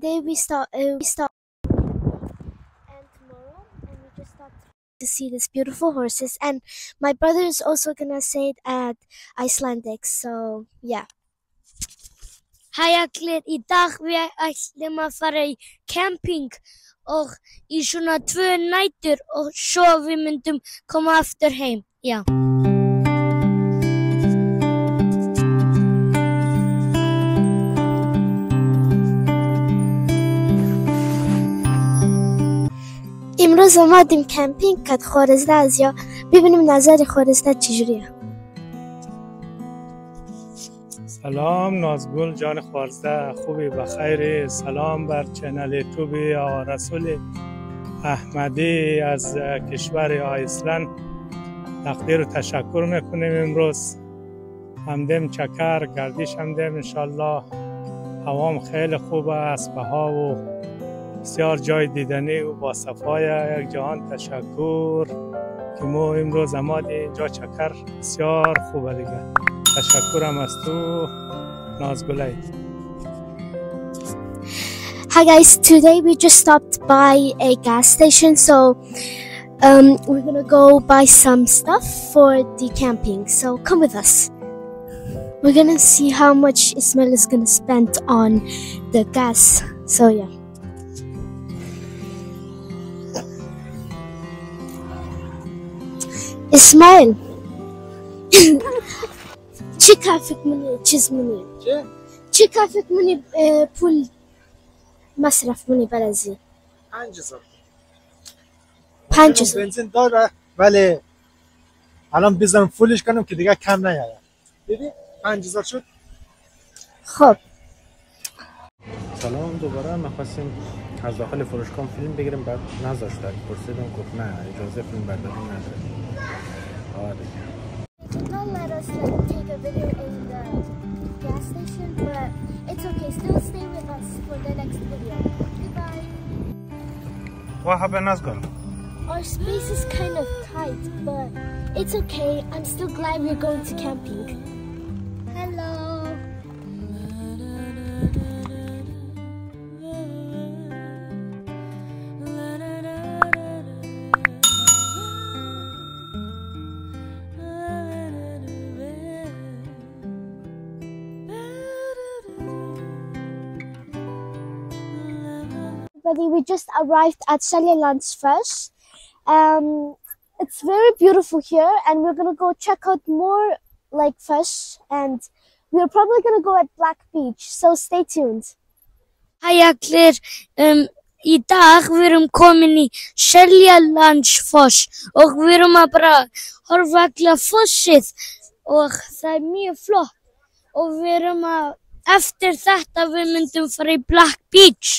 today we start and tomorrow, and we just stopped to see these beautiful horses. And my brother is also gonna say it at Icelandic. So yeah. Hei allir, í dag við ætlum að fara í camping og í svona 2 nætur og svo við myndum koma aftur heim. Já. امروز آمدیم کمپینگ که خارزده از یا ببینیم نظر خارزده چجوریه. سلام نازگل جان خارزده، خوبی بخیری؟ سلام بر چنل یوتیوب آقا رسول احمدی از کشور ایسلند. تقدیر و تشکر میکنیم. امروز همدم چکر گردش همدم، انشالله هوام خیلی خوب است، بها و بسیار جای دیدنی و با صفای یک جهان. تشکر که ما امروز آمدیم اینجا چکر، بسیار خوبه دیگه. تشکرم از تو نازگلای. Hi guys, today we just stopped by a gas station, so we're gonna go buy some stuff for the camping, so come with us. We're gonna see how much Ismail is gonna spend on the gas, so yeah. Ismail چی کافک منی چیز منی چی کافک منی پول مصرف منی برازی 5000 بنزین داره ولی الان بزنم فولش کنم که دیگه کم نیاره. دیدی 5000 شد. خب سلام دوباره. می‌خواستیم از داخل فروشگاه فیلم بگیریم، بعد نذاشت. پرسیدم گفت نه اجازه فیلم برداری نداره. آره did not let us take a video in the gas station, but it's okay. Still stay with us for the next video. Goodbye. What happened, Nazgul? Our space is kind of tight, but it's okay. I'm still glad we're going to camping. Hello. We just arrived at Seljalandsfoss. It's very beautiful here, and we're gonna go check out more like Foss, and we're probably gonna go at Black Beach. So stay tuned. Hei allir, í dag við erum komin í Seljalandsfoss og við erum að bara horfa alla fossið og það mjög flott og við erum að eftir þetta við myndum fara í Black Beach.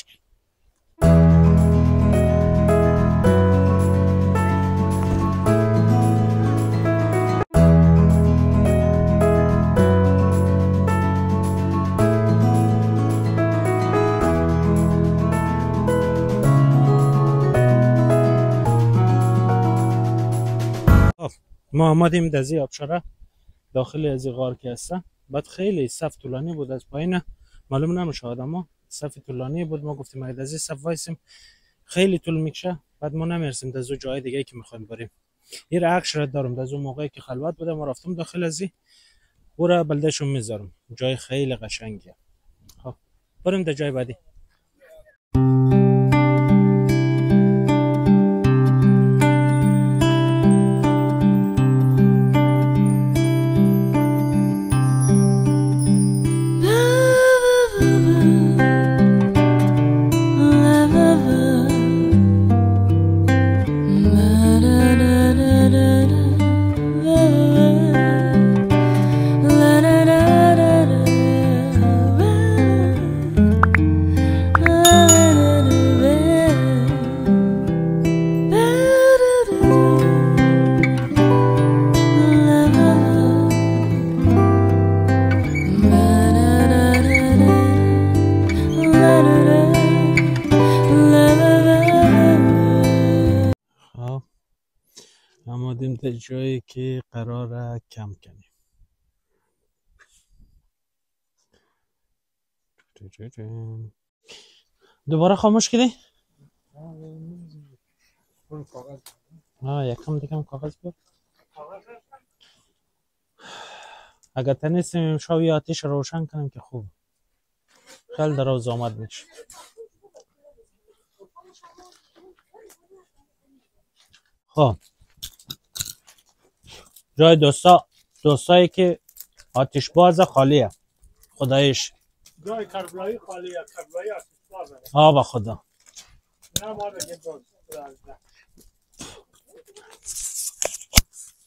ما آمدیم دزی آبشاره داخل از غار که هستن. بعد خیلی صف طولانی بود، از پایین معلوم نمیشه آدما، صف طولانی بود. ما گفتیم اگه دزی صف وایسیم خیلی طول میکشه، بعد ما نمیرسیم دزو جای دیگه که میخوایم بریم. یه عکس را دارم دزو موقعی که خلوت بودم و رفتم داخل ازی برا بلدشون میذارم، جای خیلی قشنگیه. خب بریم در جای بعدی. آمدیم تا جایی که قراره کم کنیم. دوباره خاموش کردی؟ یکم دیگه کاغذ بیار. اگر تنیستیم شاوی آتیش روشن کنیم که خوب. خیلی دراز آمد میشه. خب جای دوستایی که آتیش باز خالیه خدایش. جای کربلایی خالیه، کربلایی آتیش بازه. با خدا. نه ما دیگه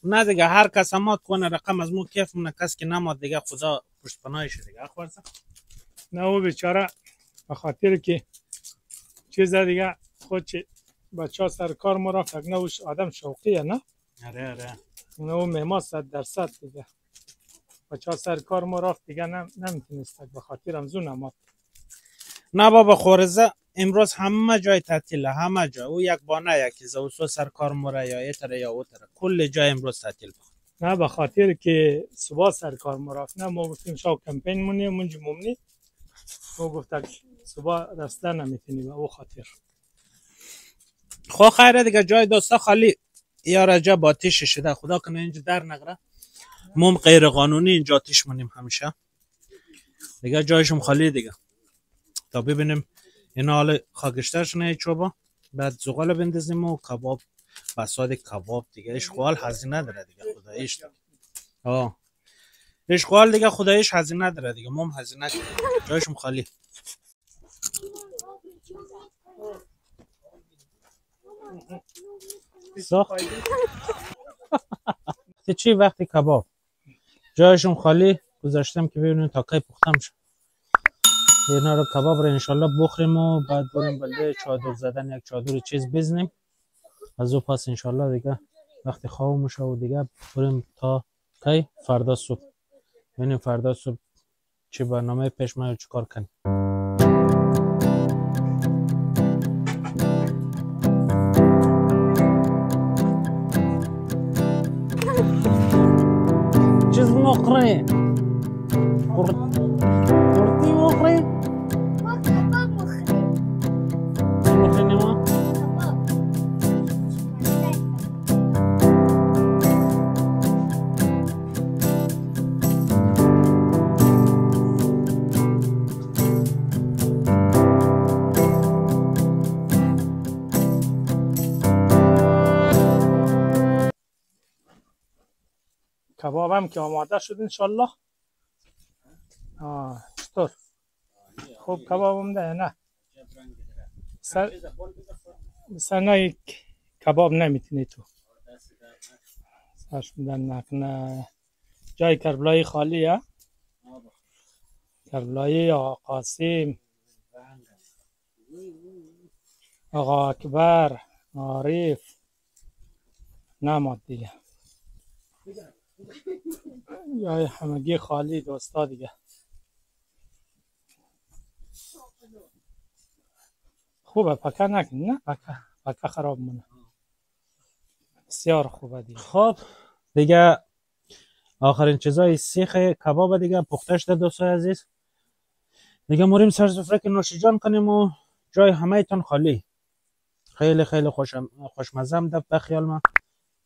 نه دیگه هر کس مات کنه رقم از مو کیف مونه، کس که نماد دیگه خدا پشت پناهش دیگه. اخبارسه نه او بیچاره به خاطر که چیز دیگه خود چه بچه ها سر کار ما رفت، نه اوش آدم شوقیه نه؟ آره نه او مهما 100% دیگه بچه ها سر کار ما رفت دیگه نمیتونست به خاطر همزو نماد. نه بابا خورزه امروز همه جای تعطیله، همه جا. او یک بانه یکی زوسو سر کار موره یا ایتره یا اوتره، کل جای امروز تعطیل بود. نه به خاطر که صبح سر کار ما رفت، نه ما گفتیم شاو کمپین مونی منجی مومنی، ما گفتم صبح رسته نمیتونی به او خاطر. خب خیره دیگه جای دوستا خالی یا رجا با آتیش شده، خدا کنه اینجا در نگره. موم غیر قانونی اینجا آتیش مونیم همیشه دیگه، جایشم خالی دیگه. تا ببینیم اینا حالا خاکشترشونه چوبا، بعد زغال بندازیم و کباب، بساد کباب دیگه. اشغال هزینه داره دیگه خداییش. اشغال دیگه خداییش هزینه داره دیگه، موم هزینه کنیم. جایشم خالی. چی وقتی کباب جایشون خالی گذاشتم که ببینیم تا کی پختم شد. اینا رو کباب رو انشالله بخوریم و بعد بریم بلده چادر زدن، یک چادر چیز بزنیم از او پس انشالله دیگه وقتی خواب میشه و دیگه بریم تا کی فردا صبح ببینیم فردا صبح چی برنامه پیش ما چی کار کنیم. چیز مخره قرطی مخره ما کباب مخوریم. مخره نما کبابم که آماده شد انشالله. چطور؟ خوب کبابم ده نه؟ سر نه کباب نمیتونی تو سرش میدن نکنه. جای کربلایی خالیه، کربلایی آقا قاسم، آقا اکبر، عارف نماد دیگه. جای همگی خالی دوستا دیگه. خوبه پکه نکن، نه پکه خراب مونه. بسیار خوبه دیگه. خب دیگه آخرین چیزای سیخ کباب دیگه پخته شده دوستای عزیز. دیگه موریم سر سفره که نوش جان کنیم و جای همه تان خالی. خیلی خیلی خوشمزه ده به خیال من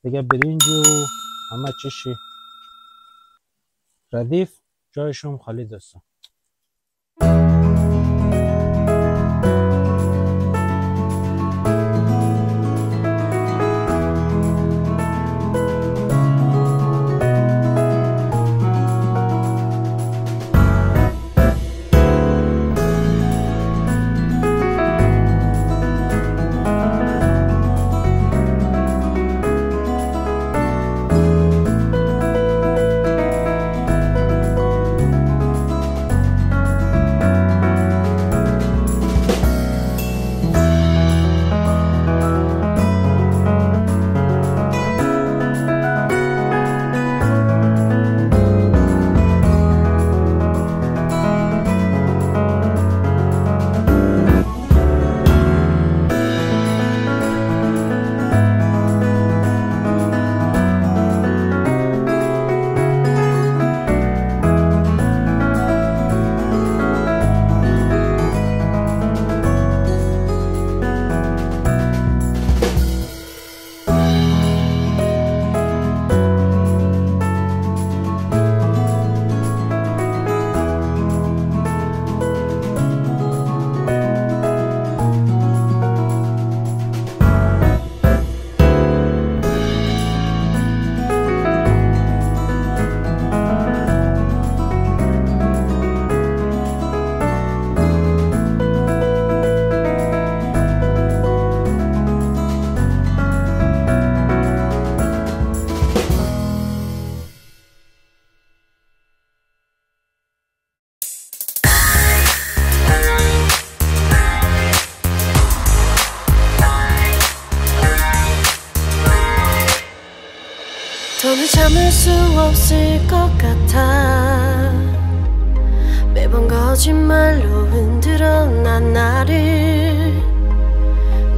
دیگه. برنج و همه چیشی ردیف جایشون خالی دوستان. 더는 참을 수 없을 것 같아. 매번 거짓말로 흔들어 난 나를.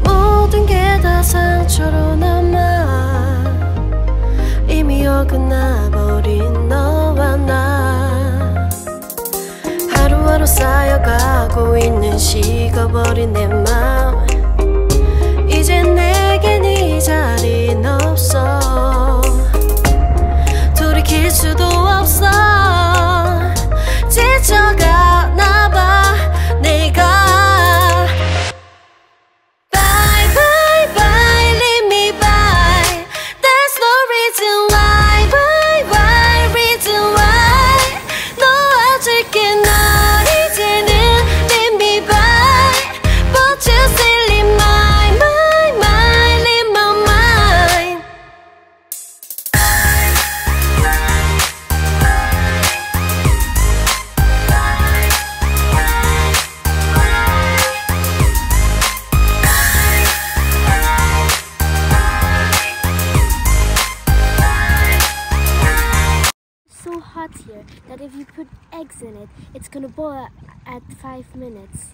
모든 게 다 상처로 남아 이미 어긋나버린 너와 나. 하루하루 쌓여가고 있는 식어버린 내 맘. 이제 내겐 이 자리는 없어. 돌이킬 수도 없어. 지쳐가나봐 내가. Bye bye bye leave me by. There's no reason why. Bye bye reason why. 놓아줄게 널 이제는 leave me by. But you still leave my leave my mind. So hot here that if you put eggs in it, it's gonna boil at 5 minutes.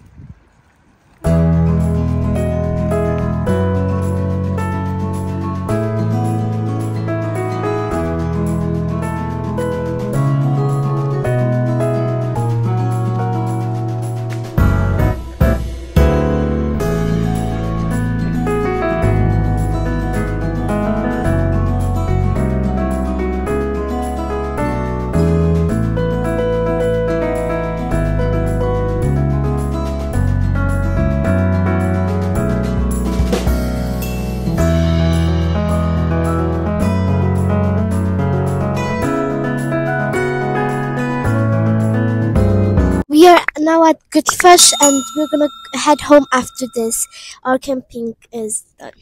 We are now at Gutfish and we're gonna head home after this. Our camping is done.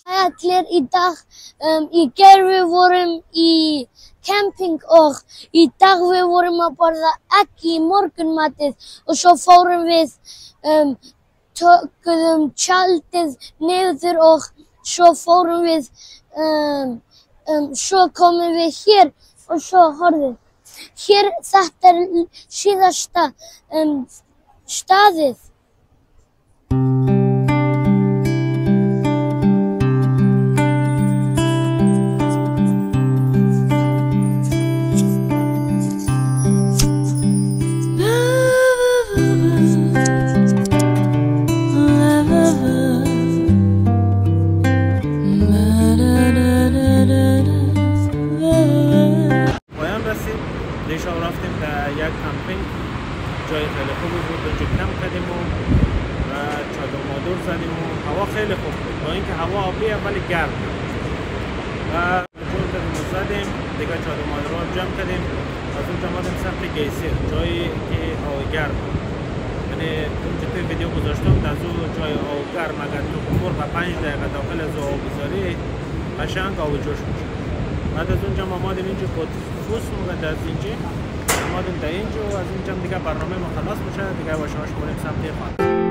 Allir í dag, í gær við vorum í camping og í dag við vorum að borða egg í morgunmatið og svo fórum við, tökuðum tjaldið niður og svo fórum við, svo komum við hér og svo horfið. Hér, þetta síðasta staðið. دیشب رفتیم در یک کمپینگ، جای خیلی خوبی بود. اونجا کمپ کردیم و چادر مادر زدیم و هوا خیلی خوب بود، با اینکه هوا آبیه ولی گرم بود. و جور کردیم و زدیم دیگه، چادر مادر رو جمع کردیم. از اونجا آمدیم سمت گیسیر، جایی که هوا گرم بود. یعنی اونجا توی ویدیو گذاشتم، در اون جای هوا گرم اگر تو مرغ 5 دقیقه داخل از آب بذاری قشنگ آب جوش میشه. بعد از اونجا ما آمدیم اینجا پوست موقع از اینجا آمدیم در اینجا و از اینجا دیگه برنامه ما خلاص میشه دیگه. باشه بریم سمت خانه.